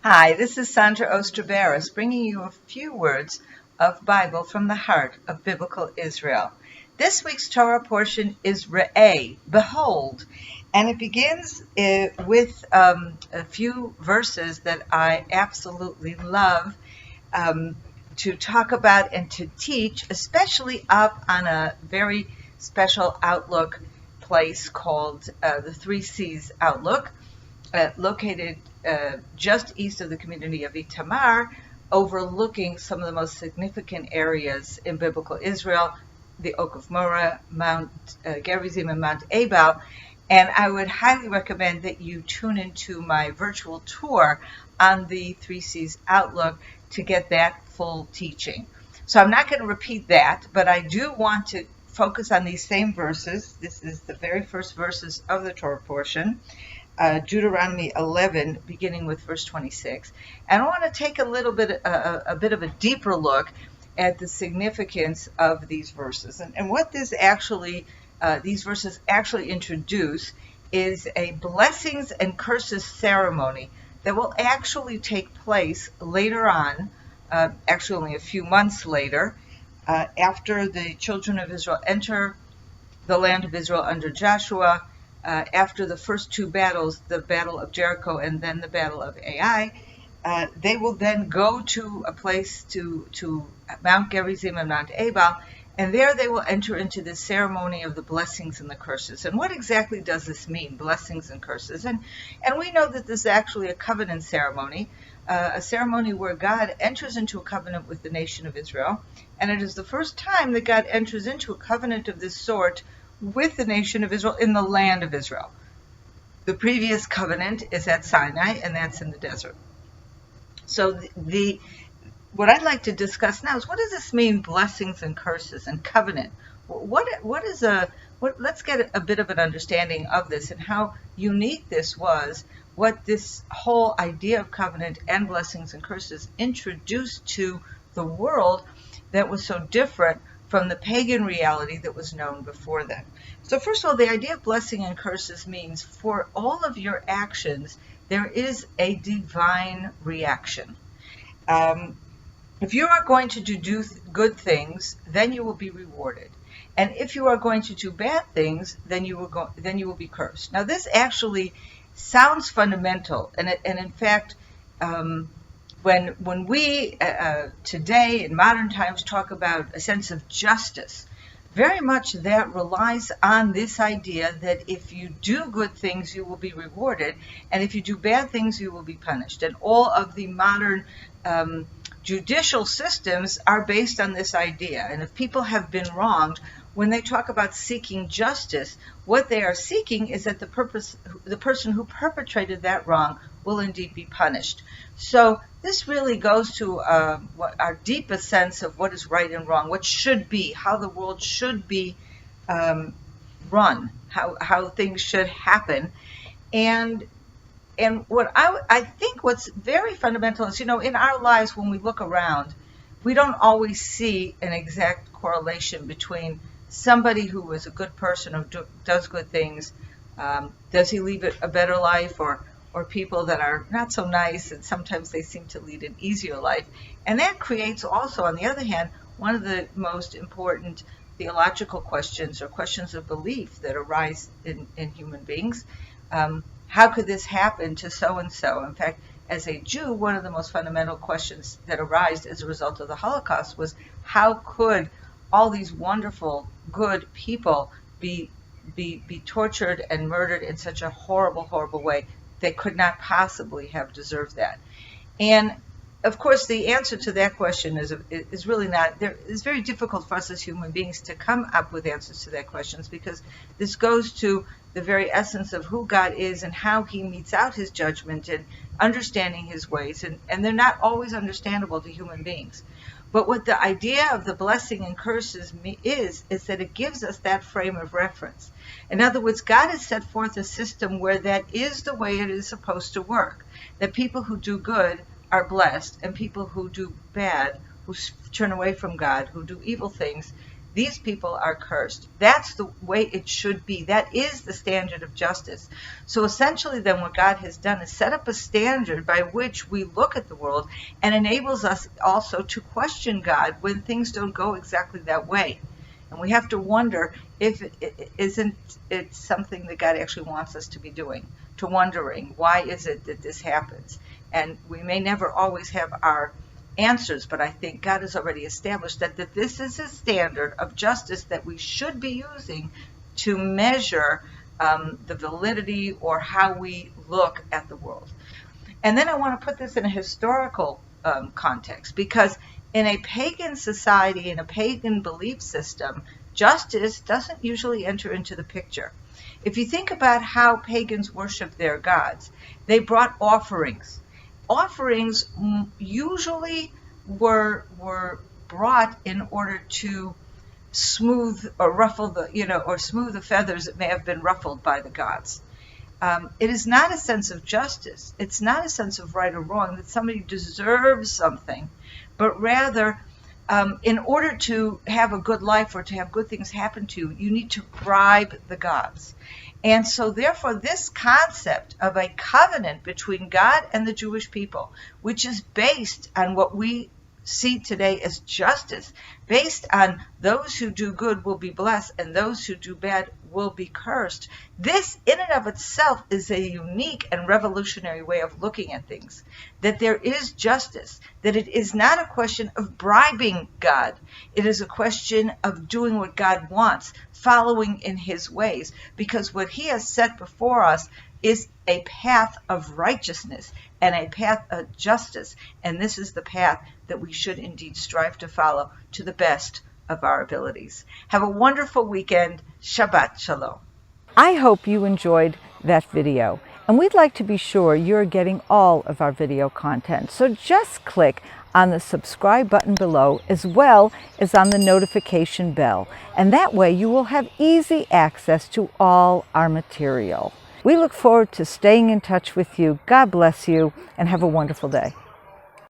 Hi, this is Sondra Oster Baras, bringing you a few words of Bible from the heart of Biblical Israel. This week's Torah portion is ReehBehold, and it begins with a few verses that I absolutely love to talk about and to teach, especially up on a very special outlook place called the Three Seas Outlook, located just east of the community of Itamar, overlooking some of the most significant areas in biblical Israel, the Oak of Moreh, Mount Gerizim, and Mount Ebal. And I would highly recommend that you tune into my virtual tour on the Three Seas Outlook to get that full teaching. So I'm not going to repeat that, but I do want to focus on these same verses. This is the very first verses of the Torah portion. Deuteronomy 11, beginning with verse 26. And I want to take a bit of a deeper look at the significance of these verses. And what these verses actually introduce is a blessings and curses ceremony that will actually take place later on, actually only a few months later, after the children of Israel enter the land of Israel under Joshua. After the first two battles, the Battle of Jericho and then the Battle of Ai, they will then go to a place to Mount Gerizim and Mount Ebal, and there they will enter into the ceremony of the blessings and the curses. And what exactly does this mean, blessings and curses? And we know that this is actually a covenant ceremony, a ceremony where God enters into a covenant with the nation of Israel, and it is the first time that God enters into a covenant of this sort with the nation of Israel in the land of Israel. The previous covenant is at Sinai, and that's in the desert. So what I'd like to discuss now is, what does this mean, blessings and curses and covenant? Let's get a bit of an understanding of this and how unique this was, what this whole idea of covenant and blessings and curses introduced to the world that was so different from the pagan reality that was known before then. So first of all, the idea of blessing and curses means for all of your actions, there is a divine reaction. If you are going to do good things, then you will be rewarded. And if you are going to do bad things, then you will be cursed. Now this sounds fundamental, and in fact, when we today in modern times talk about a sense of justice, very much that relies on this idea that if you do good things, you will be rewarded, and if you do bad things, you will be punished. And all of the modern judicial systems are based on this idea. And if people have been wronged, when they talk about seeking justice, what they are seeking is that the person who perpetrated that wrong will indeed be punished. So this really goes to our deepest sense of what is right and wrong, what should be, how the world should be run, how things should happen. And what I think what's very fundamental is, in our lives when we look around, we don't always see an exact correlation between somebody who is a good person, who does good things, does he lead a better life, or people that are not so nice, and sometimes they seem to lead an easier life. And that creates also, on the other hand, one of the most important theological questions or questions of belief that arise in human beings. How could this happen to so-and-so? In fact, as a Jew, one of the most fundamental questions that arise as a result of the Holocaust was, how could all these wonderful, good people be tortured and murdered in such a horrible, horrible way? They could not possibly have deserved that. And of course, the answer to that question is really not there. It's very difficult for us as human beings to come up with answers to that question, because this goes to the very essence of who God is and how he metes out his judgment and understanding his ways. And they're not always understandable to human beings. But what the idea of the blessing and curses is that it gives us that frame of reference. In other words, God has set forth a system where that is the way it is supposed to work. That people who do good are blessed, and people who do bad, who turn away from God, who do evil things, these people are cursed. That's the way it should be. That is the standard of justice. So essentially then what God has done is set up a standard by which we look at the world and enables us also to question God when things don't go exactly that way. And we have to wonder if isn't it something that God actually wants us to be doing, to wondering why is it that this happens. And we may never always have our answers, but I think God has already established that this is a standard of justice that we should be using to measure the validity or how we look at the world. And then I want to put this in a historical context, because in a pagan society, in a pagan belief system, justice doesn't usually enter into the picture. If you think about how pagans worship their gods, they brought offerings. Offerings usually were brought in order to smooth or ruffle or smooth the feathers that may have been ruffled by the gods. It is not a sense of justice. It's not a sense of right or wrong, that somebody deserves something, but rather, in order to have a good life or to have good things happen to you, you need to bribe the gods. And so therefore this concept of a covenant between God and the Jewish people, which is based on what we see today as justice, based on those who do good will be blessed and those who do bad will be cursed. This in and of itself is a unique and revolutionary way of looking at things, that there is justice, that it is not a question of bribing God. It is a question of doing what God wants, following in his ways, because what he has set before us is a path of righteousness and a path of justice. And this is the path that we should indeed strive to follow to the best of our abilities. Have a wonderful weekend. Shabbat Shalom. I hope you enjoyed that video, and we'd like to be sure you're getting all of our video content. So just click on the subscribe button below, as well as on the notification bell, and that way you will have easy access to all our material. We look forward to staying in touch with you. God bless you, and have a wonderful day.